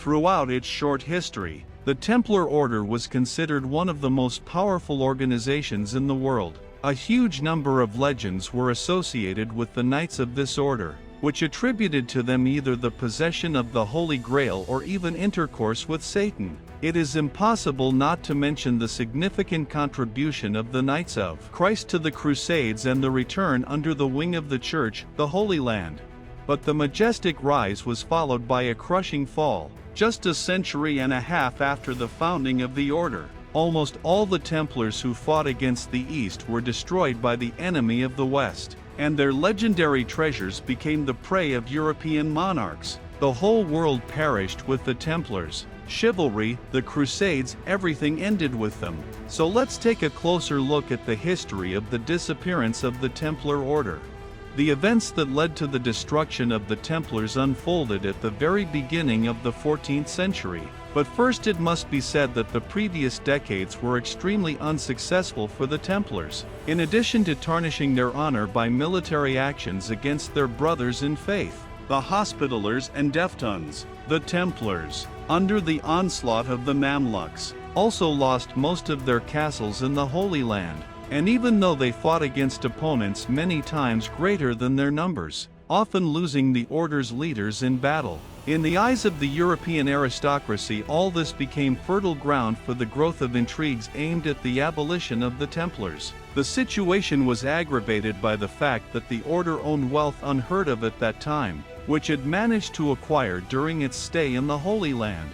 Throughout its short history, the Templar Order was considered one of the most powerful organizations in the world. A huge number of legends were associated with the knights of this order, which attributed to them either the possession of the Holy Grail or even intercourse with Satan. It is impossible not to mention the significant contribution of the Knights of Christ to the Crusades and the return under the wing of the Church, the Holy Land. But the majestic rise was followed by a crushing fall. Just a century and a half after the founding of the order, almost all the Templars who fought against the East were destroyed by the enemy of the West, and their legendary treasures became the prey of European monarchs. The whole world perished with the Templars. Chivalry, the Crusades, everything ended with them. So let's take a closer look at the history of the disappearance of the Templar Order. The events that led to the destruction of the Templars unfolded at the very beginning of the 14th century. But first it must be said that the previous decades were extremely unsuccessful for the Templars. In addition to tarnishing their honor by military actions against their brothers in faith, the Hospitallers and Deftuns, the Templars, under the onslaught of the Mamluks, also lost most of their castles in the Holy Land. And even though they fought against opponents many times greater than their numbers, often losing the order's leaders in battle, in the eyes of the European aristocracy all this became fertile ground for the growth of intrigues aimed at the abolition of the Templars. The situation was aggravated by the fact that the order owned wealth unheard of at that time, which it managed to acquire during its stay in the Holy Land.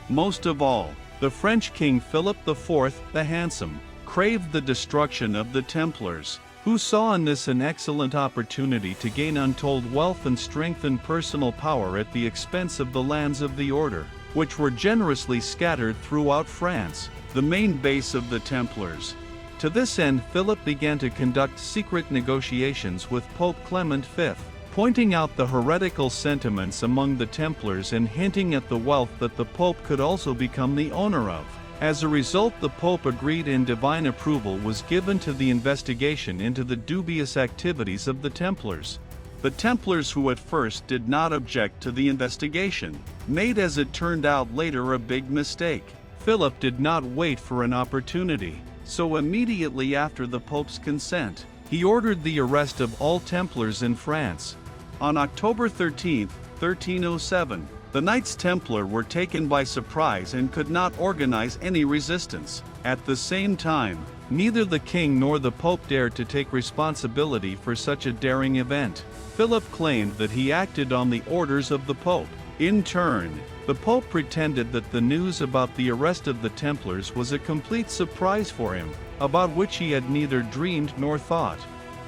Most of all, the French King Philip IV the Handsome craved the destruction of the Templars, who saw in this an excellent opportunity to gain untold wealth and strengthen personal power at the expense of the lands of the order, which were generously scattered throughout France, the main base of the Templars. To this end, Philip began to conduct secret negotiations with Pope Clement V, pointing out the heretical sentiments among the Templars and hinting at the wealth that the Pope could also become the owner of. As a result, the Pope agreed and divine approval was given to the investigation into the dubious activities of the Templars. The Templars, who at first did not object to the investigation, made as it turned out later a big mistake. Philip did not wait for an opportunity, so immediately after the Pope's consent, he ordered the arrest of all Templars in France. On October 13, 1307, the Knights Templar were taken by surprise and could not organize any resistance. At the same time, neither the king nor the Pope dared to take responsibility for such a daring event. Philip claimed that he acted on the orders of the Pope. In turn, the Pope pretended that the news about the arrest of the Templars was a complete surprise for him, about which he had neither dreamed nor thought.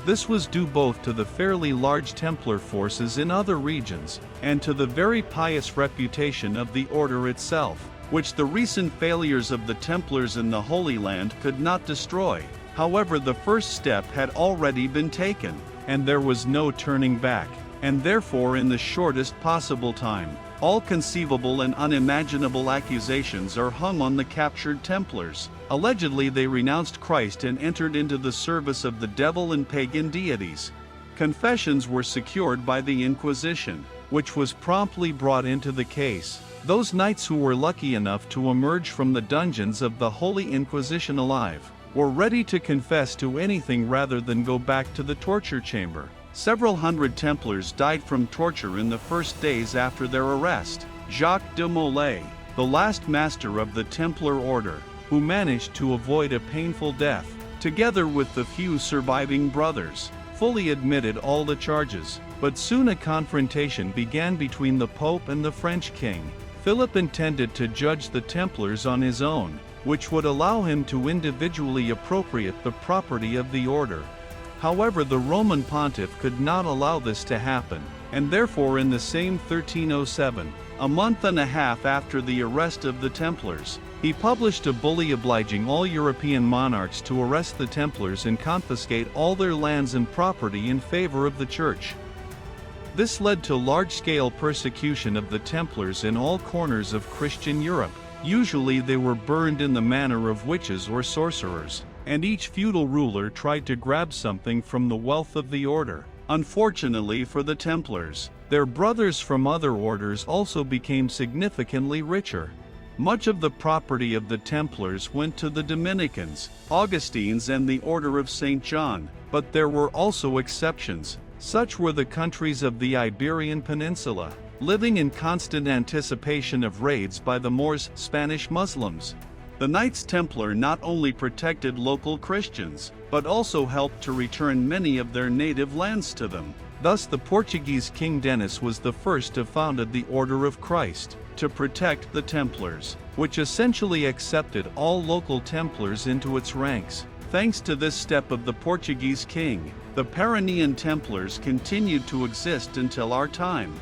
This was due both to the fairly large Templar forces in other regions, and to the very pious reputation of the order itself, which the recent failures of the Templars in the Holy Land could not destroy. However, the first step had already been taken, and there was no turning back, and therefore in the shortest possible time, all conceivable and unimaginable accusations are hung on the captured Templars. Allegedly they renounced Christ and entered into the service of the devil and pagan deities. Confessions were secured by the Inquisition, which was promptly brought into the case. Those knights who were lucky enough to emerge from the dungeons of the Holy Inquisition alive were ready to confess to anything rather than go back to the torture chamber. Several hundred Templars died from torture in the first days after their arrest. Jacques de Molay, the last master of the Templar Order, who managed to avoid a painful death, together with the few surviving brothers, fully admitted all the charges. But soon a confrontation began between the Pope and the French king. Philip intended to judge the Templars on his own, which would allow him to individually appropriate the property of the order. However, the Roman pontiff could not allow this to happen, and therefore in the same 1307, a month and a half after the arrest of the Templars, he published a bull obliging all European monarchs to arrest the Templars and confiscate all their lands and property in favor of the Church. This led to large-scale persecution of the Templars in all corners of Christian Europe. Usually they were burned in the manner of witches or sorcerers, and each feudal ruler tried to grab something from the wealth of the order. Unfortunately for the Templars, their brothers from other orders also became significantly richer. Much of the property of the Templars went to the Dominicans, Augustines and the Order of St. John, but there were also exceptions. Such were the countries of the Iberian Peninsula, living in constant anticipation of raids by the Moors, Spanish Muslims. The Knights Templar not only protected local Christians, but also helped to return many of their native lands to them. Thus the Portuguese King Denis was the first to found the Order of Christ, to protect the Templars, which essentially accepted all local Templars into its ranks. Thanks to this step of the Portuguese king, the Pyrenean Templars continued to exist until our time.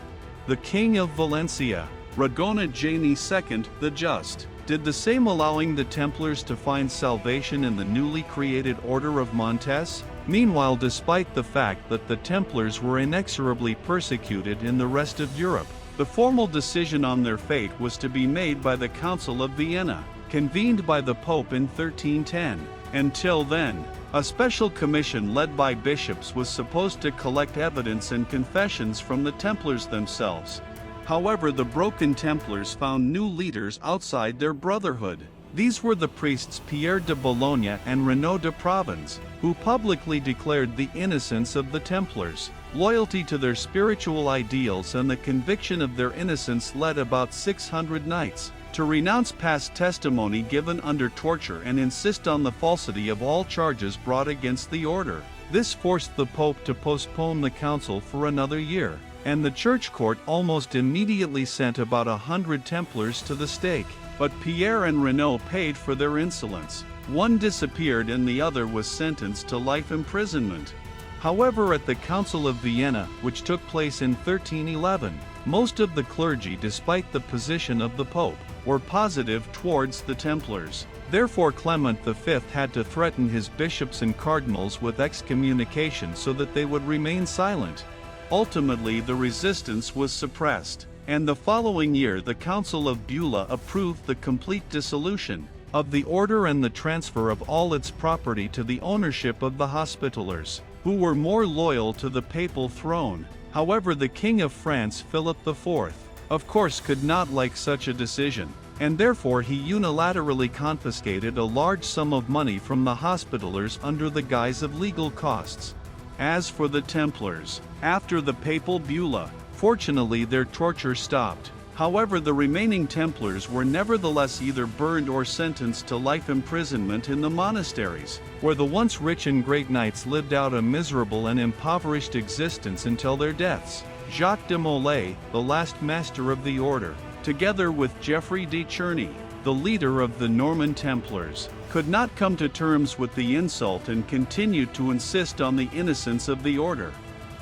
The King of Valencia, Radagone Jaime II the Just, did the same, allowing the Templars to find salvation in the newly created Order of Montes. Meanwhile, despite the fact that the Templars were inexorably persecuted in the rest of Europe, the formal decision on their fate was to be made by the Council of Vienna, convened by the Pope in 1310. Until then, a special commission led by bishops was supposed to collect evidence and confessions from the Templars themselves. However, the broken Templars found new leaders outside their brotherhood. These were the priests Pierre de Bologna and Renaud de Provence, who publicly declared the innocence of the Templars. Loyalty to their spiritual ideals and the conviction of their innocence led about 600 knights to renounce past testimony given under torture and insist on the falsity of all charges brought against the order. This forced the Pope to postpone the council for another year, and the church court almost immediately sent about 100 Templars to the stake. But Pierre and Renaud paid for their insolence. One disappeared and the other was sentenced to life imprisonment. However, at the Council of Vienna, which took place in 1311, most of the clergy, despite the position of the Pope, were positive towards the Templars. Therefore Clement V had to threaten his bishops and cardinals with excommunication so that they would remain silent. Ultimately, the resistance was suppressed, and the following year the Council of Beulah approved the complete dissolution of the order and the transfer of all its property to the ownership of the Hospitallers, who were more loyal to the papal throne. However, the King of France, Philip IV, of course could not like such a decision, and therefore he unilaterally confiscated a large sum of money from the Hospitallers under the guise of legal costs. As for the Templars, after the papal Beulah, fortunately their torture stopped. However, the remaining Templars were nevertheless either burned or sentenced to life imprisonment in the monasteries, where the once rich and great knights lived out a miserable and impoverished existence until their deaths. Jacques de Molay, the last master of the order, together with Geoffrey de Cherney, the leader of the Norman Templars, could not come to terms with the insult and continued to insist on the innocence of the order.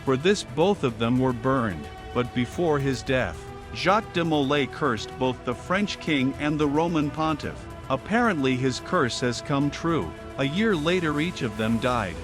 For this both of them were burned, but before his death, Jacques de Molay cursed both the French king and the Roman pontiff. Apparently his curse has come true. A year later each of them died.